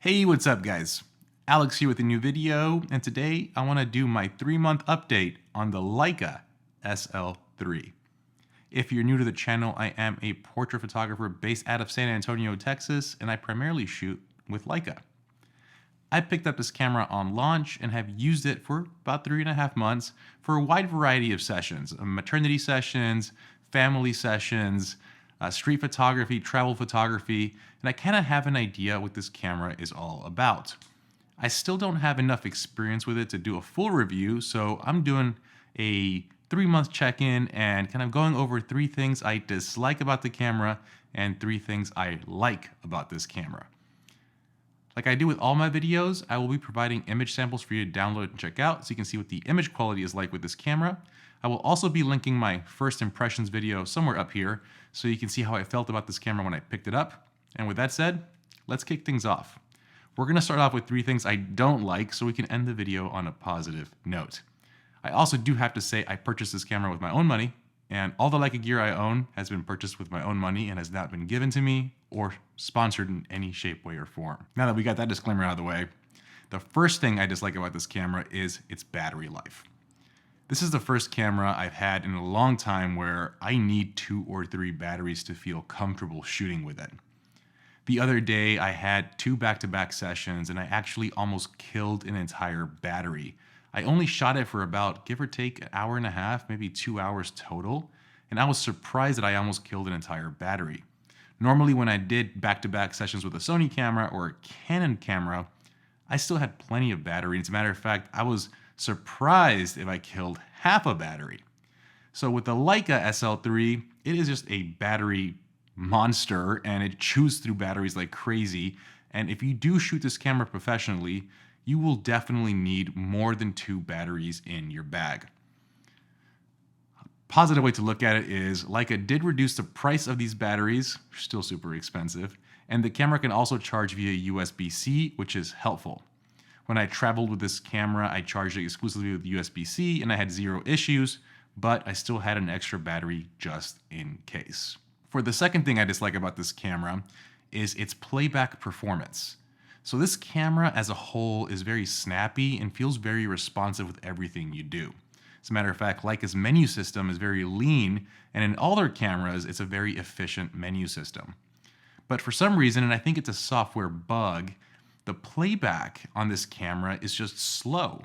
Hey, what's up guys? Alex here with a new video, and today I want to do my 3-month update on the Leica SL3. If you're new to the channel, I am a portrait photographer based out of San Antonio, Texas, and I primarily shoot with Leica. I picked up this camera on launch and have used it for about 3.5 months for a wide variety of sessions, maternity sessions, family sessions, street photography, travel photography, and I kind of have an idea what this camera is all about. I still don't have enough experience with it to do a full review, so I'm doing a 3-month check-in and kind of going over 3 things I dislike about the camera and 3 things I like about this camera. Like I do with all my videos, I will be providing image samples for you to download and check out so you can see what the image quality is like with this camera. I will also be linking my first impressions video somewhere up here so you can see how I felt about this camera when I picked it up. And with that said, let's kick things off. We're going to start off with 3 things I don't like so we can end the video on a positive note. I also do have to say I purchased this camera with my own money, and all the Leica gear I own has been purchased with my own money and has not been given to me or sponsored in any shape, way, or form. Now that we got that disclaimer out of the way, the first thing I dislike about this camera is its battery life. This is the first camera I've had in a long time where I need 2 or 3 batteries to feel comfortable shooting with it. The other day I had 2 back-to-back sessions and I actually almost killed an entire battery. I only shot it for about, give or take, an hour and a half, maybe 2 hours total, and I was surprised that I almost killed an entire battery. Normally when I did back-to-back sessions with a Sony camera or a Canon camera, I still had plenty of battery. As a matter of fact, I was surprised if I killed half a battery. So with the Leica SL3, it is just a battery monster and it chews through batteries like crazy. And if you do shoot this camera professionally, you will definitely need more than 2 batteries in your bag. Positive way to look at it is Leica did reduce the price of these batteries, still super expensive, and the camera can also charge via USB-C, which is helpful. When I traveled with this camera, I charged it exclusively with USB-C and I had 0 issues, but I still had an extra battery just in case. For the second thing I dislike about this camera is its playback performance. So this camera as a whole is very snappy and feels very responsive with everything you do. As a matter of fact, Leica's menu system is very lean, and in all their cameras, it's a very efficient menu system. But for some reason, and I think it's a software bug, the playback on this camera is just slow.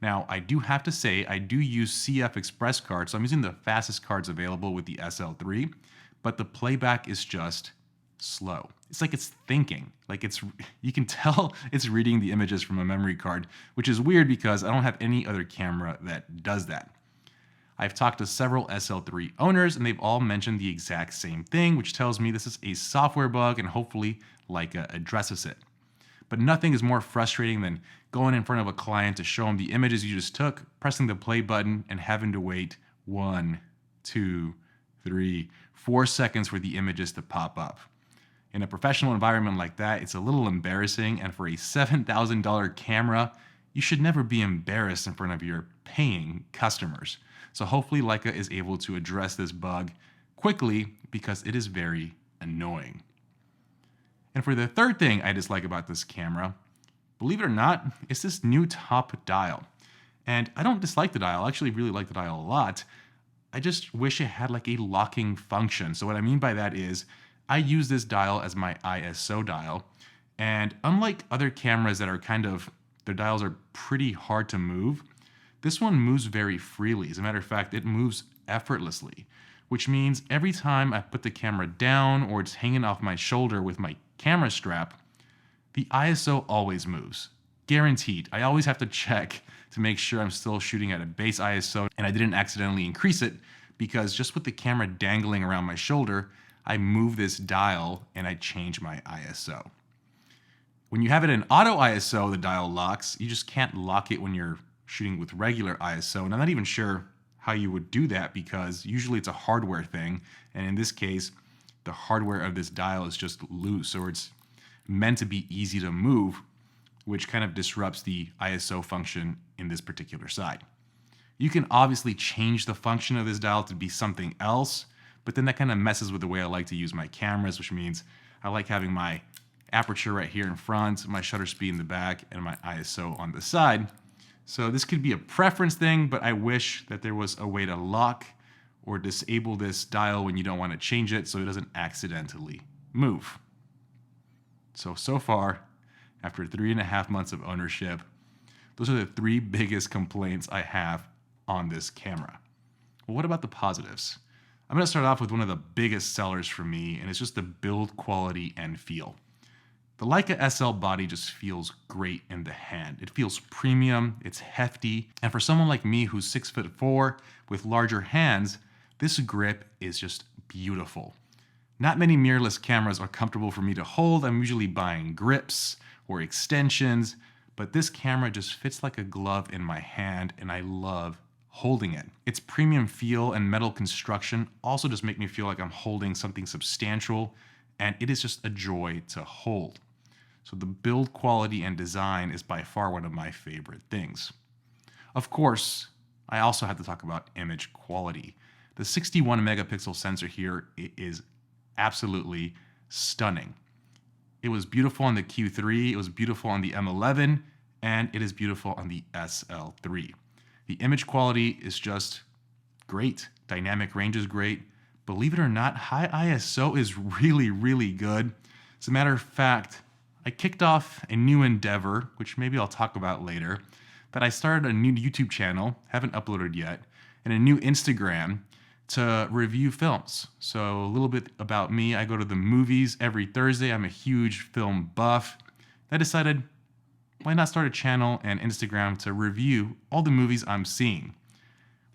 Now, I do have to say, I do use CF Express cards, so I'm using the fastest cards available with the SL3, but the playback is just slow. It's like it's thinking, you can tell it's reading the images from a memory card, which is weird because I don't have any other camera that does that. I've talked to several SL3 owners and they've all mentioned the exact same thing, which tells me this is a software bug and hopefully Leica addresses it. But nothing is more frustrating than going in front of a client to show them the images you just took, pressing the play button, and having to wait 1, 2, 3, 4 seconds for the images to pop up. In a professional environment like that, it's a little embarrassing, and for a $7,000 camera, you should never be embarrassed in front of your paying customers. So hopefully Leica is able to address this bug quickly because it is very annoying. And for the third thing I dislike about this camera, believe it or not, it's this new top dial. And I don't dislike the dial, I actually really like the dial a lot. I just wish it had like a locking function. So what I mean by that is, I use this dial as my ISO dial. And unlike other cameras that are their dials are pretty hard to move, this one moves very freely. As a matter of fact, it moves effortlessly, which means every time I put the camera down or it's hanging off my shoulder with my camera strap, the ISO always moves. Guaranteed. I always have to check to make sure I'm still shooting at a base ISO and I didn't accidentally increase it, because just with the camera dangling around my shoulder, I move this dial and I change my ISO. When you have it in auto ISO, the dial locks. You just can't lock it when you're shooting with regular ISO. And I'm not even sure how you would do that because usually it's a hardware thing. And in this case, the hardware of this dial is just loose, or it's meant to be easy to move, which kind of disrupts the ISO function in this particular side. You can obviously change the function of this dial to be something else, but then that kind of messes with the way I like to use my cameras, which means I like having my aperture right here in front, my shutter speed in the back, and my ISO on the side. So this could be a preference thing, but I wish that there was a way to lock or disable this dial when you don't want to change it so it doesn't accidentally move. So far, after 3.5 months of ownership, those are the 3 biggest complaints I have on this camera. Well, what about the positives? I'm going to start off with one of the biggest sellers for me, and it's just the build quality and feel. The Leica SL body just feels great in the hand. It feels premium, it's hefty, and for someone like me who's 6'4" with larger hands, this grip is just beautiful. Not many mirrorless cameras are comfortable for me to hold. I'm usually buying grips or extensions, but this camera just fits like a glove in my hand, and I love holding it. Its premium feel and metal construction also just make me feel like I'm holding something substantial, and it is just a joy to hold. So the build quality and design is by far one of my favorite things. Of course, I also have to talk about image quality. The 61 megapixel sensor here is absolutely stunning. It was beautiful on the Q3, it was beautiful on the M11, and it is beautiful on the SL3. The image quality is just great. Dynamic range is great. Believe it or not, high ISO is really, really good. As a matter of fact, I kicked off a new endeavor, which maybe I'll talk about later, that I started a new YouTube channel, haven't uploaded yet, and a new Instagram to review films. So a little bit about me, I go to the movies every Thursday. I'm a huge film buff. I decided, why not start a channel and Instagram to review all the movies I'm seeing?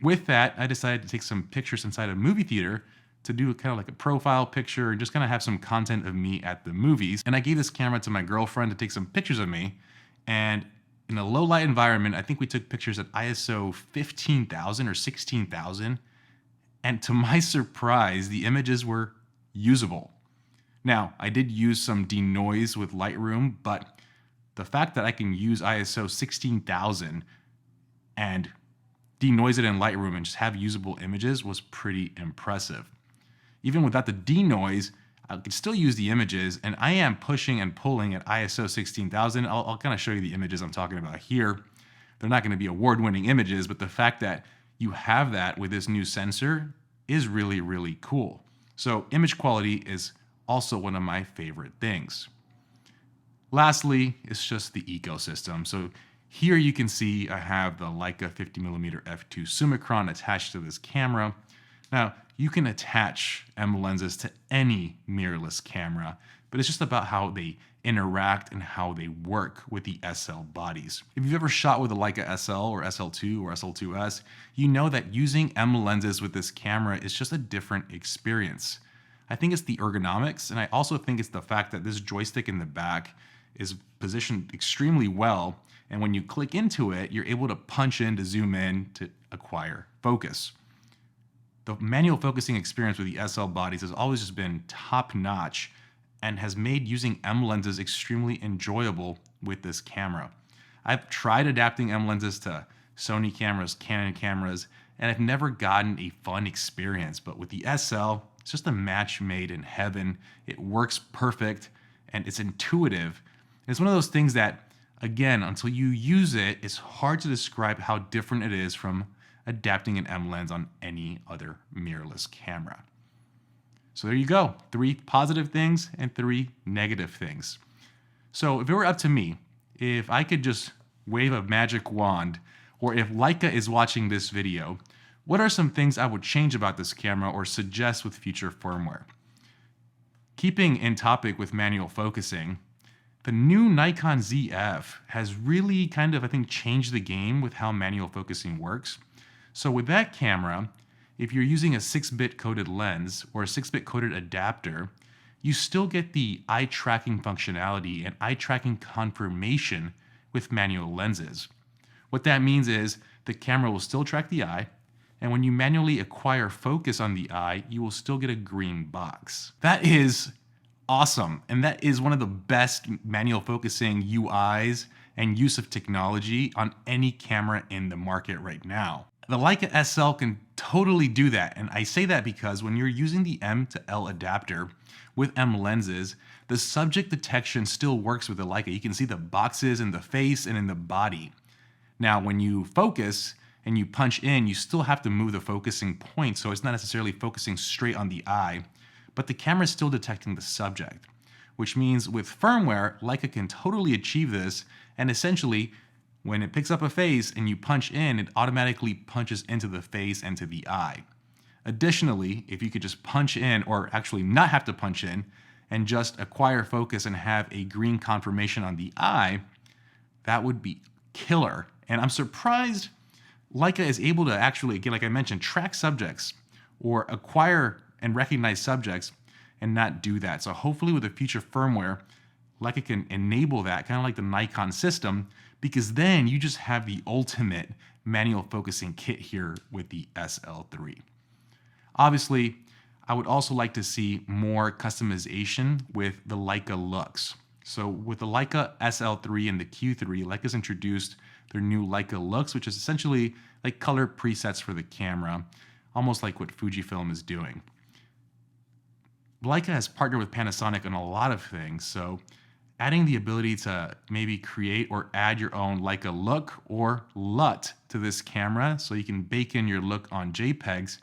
With that, I decided to take some pictures inside a movie theater to do kind of like a profile picture and just kind of have some content of me at the movies. And I gave this camera to my girlfriend to take some pictures of me. And in a low light environment, I think we took pictures at ISO 15,000 or 16,000. And to my surprise, the images were usable. Now, I did use some denoise with Lightroom, but the fact that I can use ISO 16,000 and denoise it in Lightroom and just have usable images was pretty impressive. Even without the denoise, I could still use the images, and I am pushing and pulling at ISO 16,000. I'll kind of show you the images I'm talking about here. They're not going to be award-winning images, but the fact that you have that with this new sensor is really, really cool. So image quality is also one of my favorite things. Lastly, it's just the ecosystem. So here you can see I have the Leica 50mm f2 Summicron attached to this camera. Now, you can attach M lenses to any mirrorless camera, but it's just about how they interact and how they work with the SL bodies. If you've ever shot with a Leica SL or SL2 or SL2S, you know that using M lenses with this camera is just a different experience. I think it's the ergonomics, and I also think it's the fact that this joystick in the back is positioned extremely well, and when you click into it, you're able to punch in to zoom in to acquire focus. The manual focusing experience with the SL bodies has always just been top-notch and has made using M lenses extremely enjoyable with this camera. I've tried adapting M lenses to Sony cameras, Canon cameras, and I've never gotten a fun experience, but with the SL, it's just a match made in heaven. It works perfect, and it's intuitive. It's one of those things that, again, until you use it, it's hard to describe how different it is from adapting an M lens on any other mirrorless camera. So there you go, 3 positive things and 3 negative things. So if it were up to me, if I could just wave a magic wand, or if Leica is watching this video, what are some things I would change about this camera or suggest with future firmware? Keeping in topic with manual focusing, the new Nikon ZF has really kind of, I think, changed the game with how manual focusing works. So with that camera, if you're using a 6-bit coded lens or a 6-bit coded adapter, you still get the eye tracking functionality and eye tracking confirmation with manual lenses. What that means is the camera will still track the eye, and when you manually acquire focus on the eye, you will still get a green box. That is awesome, and that is one of the best manual focusing UIs and use of technology on any camera in the market right now. The Leica SL can totally do that, and I say that because when you're using the M to L adapter with M lenses, the subject detection still works with the Leica. You can see the boxes in the face and in the body. Now, when you focus and you punch in, you still have to move the focusing point, so it's not necessarily focusing straight on the eye, but the camera is still detecting the subject, which means with firmware, Leica can totally achieve this, and essentially, when it picks up a face and you punch in, it automatically punches into the face and to the eye. Additionally, if you could just punch in, or actually not have to punch in, and just acquire focus and have a green confirmation on the eye, that would be killer. And I'm surprised Leica is able to actually, again, like I mentioned, track subjects or acquire and recognize subjects and not do that. So hopefully with the future firmware, Leica can enable that, kind of like the Nikon system, because then you just have the ultimate manual focusing kit here with the SL3. Obviously, I would also like to see more customization with the Leica looks. So with the Leica SL3 and the Q3, Leica's introduced their new Leica looks, which is essentially like color presets for the camera, almost like what Fujifilm is doing. Leica has partnered with Panasonic on a lot of things, so adding the ability to maybe create or add your own Leica look or LUT to this camera so you can bake in your look on JPEGs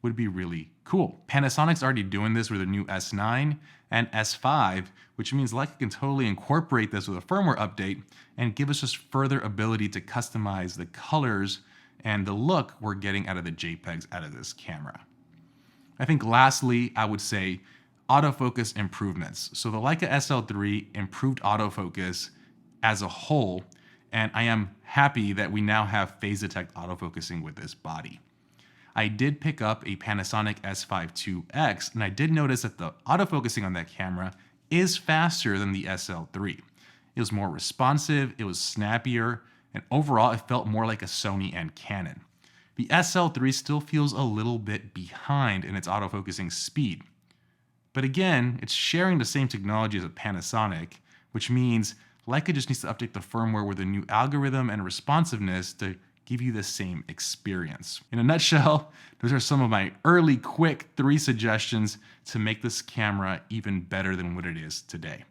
would be really cool. Panasonic's already doing this with their new S9 and S5, which means Leica can totally incorporate this with a firmware update and give us just further ability to customize the colors and the look we're getting out of the JPEGs out of this camera. I think lastly, I would say autofocus improvements. So the Leica SL3 improved autofocus as a whole, and I am happy that we now have phase detect autofocusing with this body. I did pick up a Panasonic S5 IIX, and I did notice that the autofocusing on that camera is faster than the SL3. It was more responsive, it was snappier, and overall it felt more like a Sony and Canon. The SL3 still feels a little bit behind in its autofocusing speed. But again, it's sharing the same technology as a Panasonic, which means Leica just needs to update the firmware with a new algorithm and responsiveness to give you the same experience. In a nutshell, those are some of my early, quick 3 suggestions to make this camera even better than what it is today.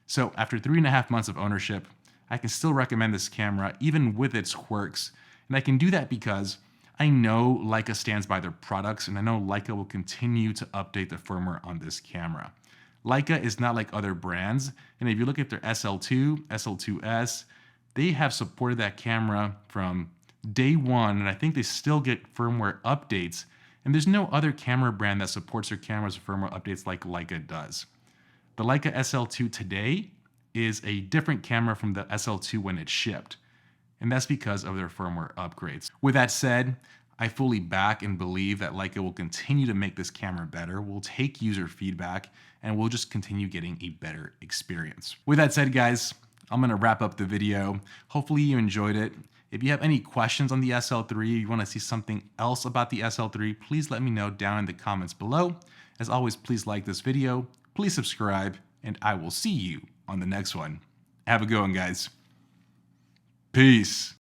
So after 3.5 months of ownership, I can still recommend this camera even with its quirks, and I can do that because I know Leica stands by their products, and I know Leica will continue to update the firmware on this camera. Leica is not like other brands, and if you look at their SL2, SL2S, they have supported that camera from day one, and I think they still get firmware updates, and there's no other camera brand that supports their cameras with firmware updates like Leica does. The Leica SL2 today is a different camera from the SL2 when it shipped, and that's because of their firmware upgrades. With that said, I fully back and believe that Leica will continue to make this camera better. We'll take user feedback, and we'll just continue getting a better experience. With that said, guys, I'm gonna wrap up the video. Hopefully you enjoyed it. If you have any questions on the SL3, you wanna see something else about the SL3, please let me know down in the comments below. As always, please like this video, please subscribe, and I will see you on the next one. Have a good one, guys. Peace.